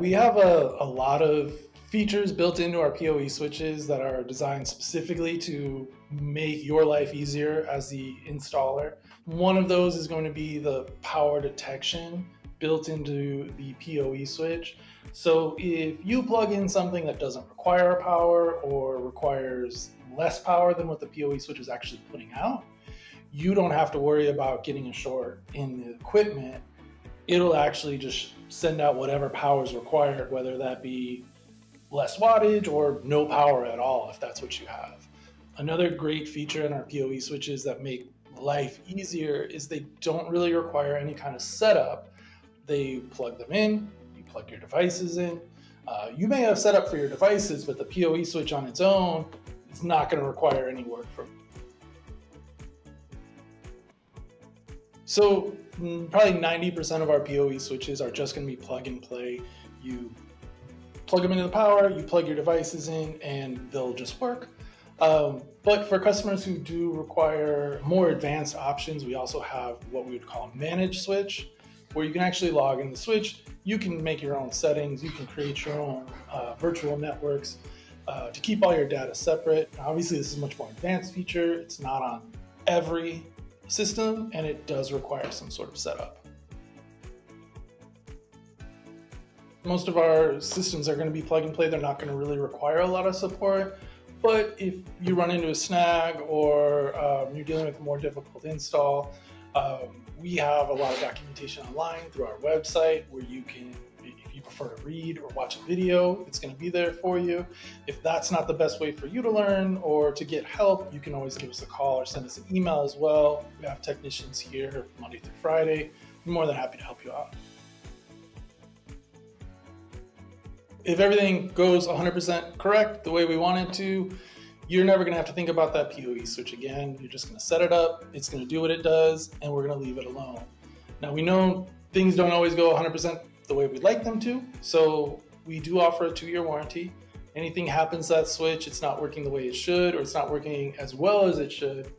We have a lot of features built into our PoE switches that are designed specifically to make your life easier as the installer. One of those is going to be the power detection built into the PoE switch. So if you plug in something that doesn't require power or requires less power than what the PoE switch is actually putting out, you don't have to worry about getting a short in the equipment. It'll actually just send out whatever power is required, whether that be less wattage or no power at all, if that's what you have. Another great feature in our PoE switches that make life easier is they don't really require any kind of setup. They plug them in, you plug your devices in. You may have setup for your devices, but the PoE switch on its own is not going to require any work from you. So probably 90% of our PoE switches are just going to be plug and play. You plug them into the power, you plug your devices in, and they'll just work. But for customers who do require more advanced options, we also have what we would call a managed switch, where you can actually log in the switch. You can make your own settings. You can create your own virtual networks to keep all your data separate. Now, obviously, this is a much more advanced feature. It's not on every system, and it does require some sort of setup. Most of our systems are going to be plug and play. They're not going to really require a lot of support. But if you run into a snag or you're dealing with a more difficult install, we have a lot of documentation online through our website where you can, if you prefer to read or watch a video, it's going to be there for you. If that's not the best way for you to learn or to get help, you can always give us a call or send us an email as well. We have technicians here Monday through Friday. We're more than happy to help you out. If everything goes 100% correct the way we want it to, you're never going to have to think about that PoE switch again. You're just going to set it up, it's going to do what it does, and we're going to leave it alone. Now, we know things don't always go 100% the way we'd like them to, so we do offer a 2-year warranty. Anything happens to that switch, it's not working the way it should, or it's not working as well as it should,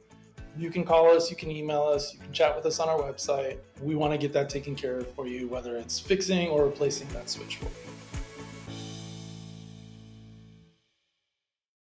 you can call us, you can email us, you can chat with us on our website. We want to get that taken care of for you, whether it's fixing or replacing that switch for you.